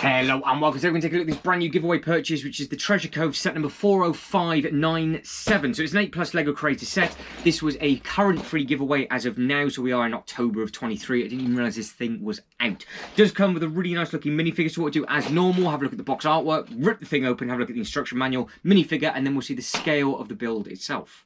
Hello and welcome. So we're going to take a look at this brand new giveaway purchase, which is the Treasure Cove set number 40597. So it's an 8+ Lego creator set. This was a current free giveaway as of now, so we are in October of 23. I didn't even realise this thing was out. It does come with a really nice looking minifigure, so what we'll do as normal, have a look at the box artwork, rip the thing open, have a look at the instruction manual, minifigure, and then we'll see the scale of the build itself.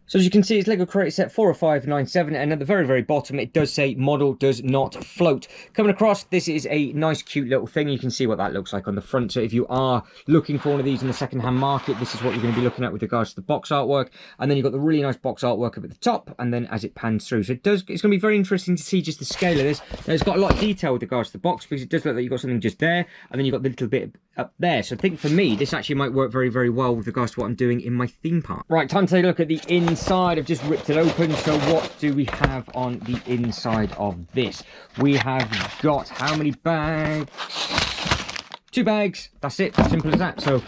So as you can see, it's Lego Creator Set 40597, and at the very, very bottom, it does say model does not float. Coming across, this is a nice, cute little thing. You can see what that looks like on the front. So if you are looking for one of these in the second-hand market, this is what you're going to be looking at with regards to the box artwork. And then you've got the really nice box artwork up at the top, and then as it pans through. So it's going to be very interesting to see just the scale of this. Now, it's got a lot of detail with regards to the box, because it does look like you've got something just there, and then you've got the little bit up there. So I think for me, this actually might work very, very well with regards to what I'm doing in my theme park. Right, time to take a look at the inside. I've just ripped it open. So what do we have on the inside of this? We have got how many bags? 2 bags. That's it. Simple as that. So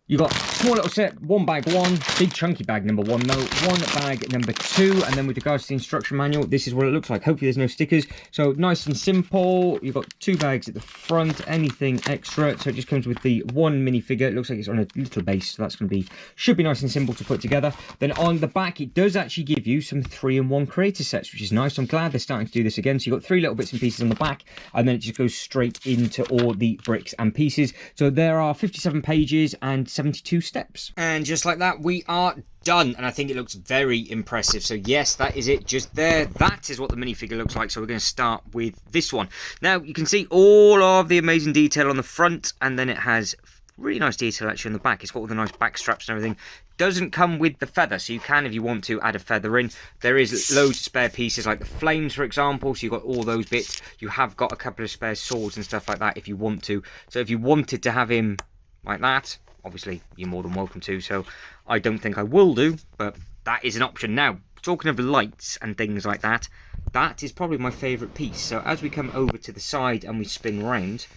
you got small little set, 1 bag 1, big chunky bag number 1 though, 1 bag number 2, and then with regards to the instruction manual, this is what it looks like. Hopefully there's no stickers. So nice and simple. You've got 2 bags at the front, anything extra. So it just comes with the 1 minifigure. It looks like it's on a little base, so that's going to be, should be nice and simple to put together. Then on the back, it does actually give you some 3-in-1 creator sets, which is nice. I'm glad they're starting to do this again. So you've got 3 little bits and pieces on the back, and then it just goes straight into all the bricks and pieces. So there are 57 pages and 72 steps. And just like that, we are done, and I think it looks very impressive. So yes, that is it just there. That is what the minifigure looks like. So we're going to start with this one. Now you can see all of the amazing detail on the front, and then it has really nice detail actually on the back. It's got all the nice back straps and everything. Doesn't come with the feather, so you can, if you want to, add a feather in. There is loads of spare pieces like the flames, for example, so you've got all those bits. You have got a couple of spare swords and stuff like that if you want to. So if you wanted to have him like that, obviously you're more than welcome to. So I don't think I will do, but that is an option. Now, talking of lights and things like that, that is probably my favourite piece. So as we come over to the side and we spin round,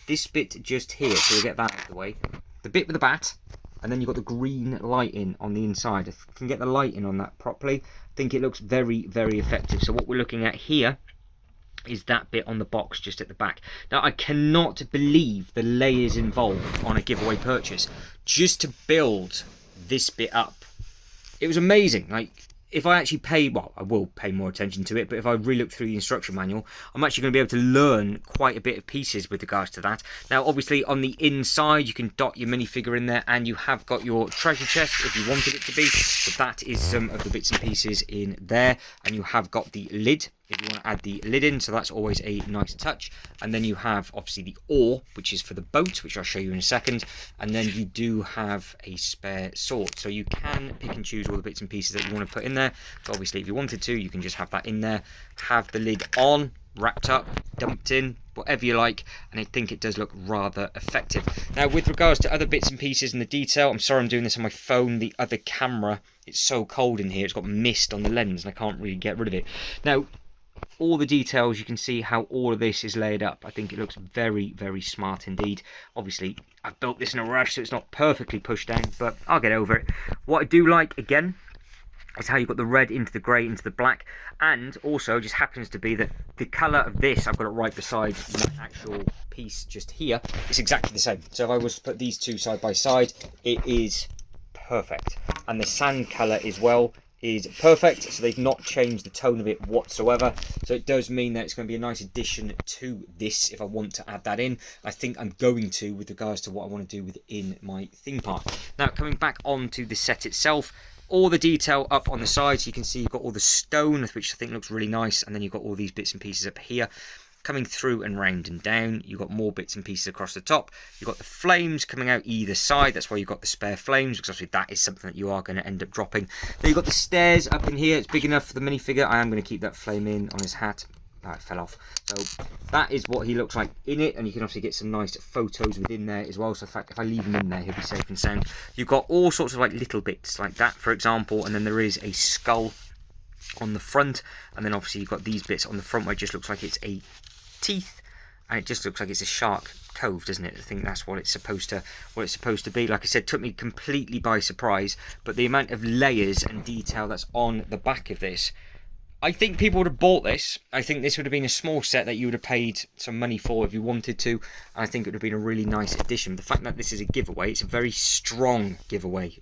this bit just here, so we'll get that out of the way, the bit with the bat, and then you've got the green lighting on the inside. If you can get the lighting on that properly, I think it looks very, very effective. So what we're looking at here is that bit on the box just at the back. Now I cannot believe the layers involved on a giveaway purchase just to build this bit up. It was amazing. Like, if I actually pay, well, I will pay more attention to it, but if I really look through the instruction manual, I'm actually going to be able to learn quite a bit of pieces with regards to that. Now, obviously, on the inside, you can dot your minifigure in there, and you have got your treasure chest if you wanted it to be. So that is some of the bits and pieces in there, and you have got the lid if you want to add the lid in, so that's always a nice touch. And then you have obviously the oar, which is for the boat, which I'll show you in a second, and then you do have a spare sword, so you can pick and choose all the bits and pieces that you want to put in there. So obviously if you wanted to, you can just have that in there, have the lid on, wrapped up, dumped in, whatever you like, and I think it does look rather effective. Now with regards to other bits and pieces and the detail, I'm sorry I'm doing this on my phone, the other camera, it's so cold in here, it's got mist on the lens and I can't really get rid of it. Now all the details, you can see how all of this is laid up. I think it looks very, very smart indeed. Obviously, I've built this in a rush, so it's not perfectly pushed down, but I'll get over it. What I do like, again, is how you've got the red into the grey into the black, and also just happens to be that the colour of this, I've got it right beside the actual piece just here, it's exactly the same. So if I was to put these two side by side, it is perfect. And the sand colour as well is perfect, so they've not changed the tone of it whatsoever. So it does mean that it's going to be a nice addition to this if I want to add that in. I think I'm going to, with regards to what I want to do within my theme park. Now coming back onto the set itself, all the detail up on the side, so you can see you've got all the stone, which I think looks really nice, and then you've got all these bits and pieces up here coming through and round and down. You've got more bits and pieces across the top. You've got the flames coming out either side. That's why you've got the spare flames, because obviously that is something that you are going to end up dropping. Then you've got the stairs up in here. It's big enough for the minifigure. I am going to keep that flame in on his hat. Oh, it fell off. So that is what he looks like in it, and you can obviously get some nice photos within there as well. So in fact, if I leave him in there, he'll be safe and sound. You've got all sorts of like little bits like that, for example, and then there is a skull on the front, and then obviously you've got these bits on the front where it just looks like it's a teeth, and it just looks like it's a shark cove, doesn't it? I think that's what it's supposed to be. Like I said, took me completely by surprise, but the amount of layers and detail that's on the back of this, I think people would have bought this. I think this would have been a small set that you would have paid some money for if you wanted to. And I think it would have been a really nice addition. The fact that this is a giveaway, it's a very strong giveaway.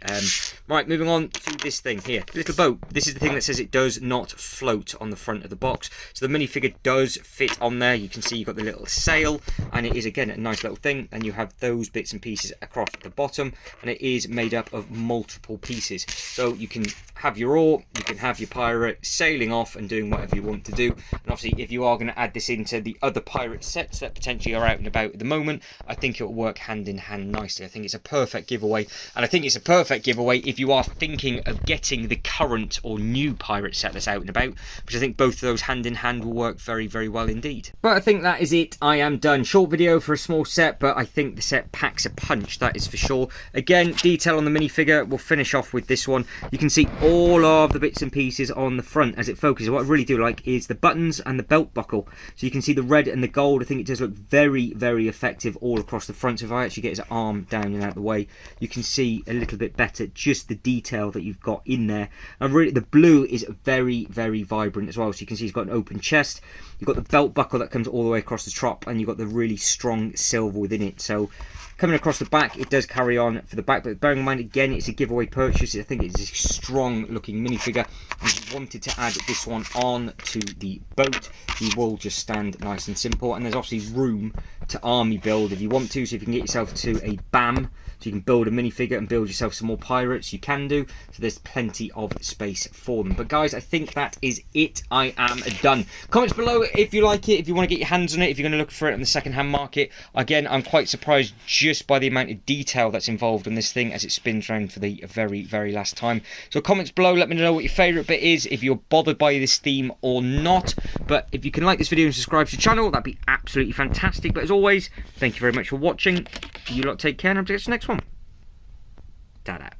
Right, moving on to this thing here. Little boat. This is the thing that says it does not float on the front of the box. So the minifigure does fit on there. You can see you've got the little sail, and it is, again, a nice little thing. And you have those bits and pieces across the bottom, and it is made up of multiple pieces. So you can have your oar, you can have your pirate sailing off and doing whatever you want to do. And obviously, if you are going to add this into the other pirate sets that potentially are out and about at the moment, I think it will work hand in hand nicely. I think it's a perfect giveaway, and I think it's a perfect giveaway if you are thinking of getting the current or new pirate set that's out and about, because I think both of those hand in hand will work very, very well indeed. But I think that is it. I am done. Short video for a small set, but I think the set packs a punch, that is for sure. Again, detail on the minifigure. We'll finish off with this one. You can see all of the bits and pieces on the front as it focuses. What I really do like is the buttons and the belt buckle. So you can see the red and the gold. I think it does look very, very effective all across the front. So if I actually get his arm down and out of the way, you can see a little bit better just the detail that you've got in there. And really, the blue is very, very vibrant as well. So you can see he's got an open chest. You've got the belt buckle that comes all the way across the top, and you've got the really strong silver within it. So coming across the back, it does carry on for the back, but bearing in mind, again, it's a giveaway purchase. I think it's a strong looking minifigure. If you wanted to add this one on to the boat, you will just stand nice and simple. And there's obviously room to army build if you want to. So if you can get yourself to a BAM, so you can build a minifigure and build yourself some more pirates, you can do. So there's plenty of space for them. But guys, I think that is it. I am done. Comments below if you like it, if you want to get your hands on it, if you're going to look for it on the second-hand market. Again, I'm quite surprised just by the amount of detail that's involved in this thing as it spins around for the very, very last time. So comments below, let me know what your favourite bit is, if you're bothered by this theme or not. But if you can like this video and subscribe to the channel, that'd be absolutely fantastic. But as always, thank you very much for watching. You lot take care, and I'll see you next one. Ta-da.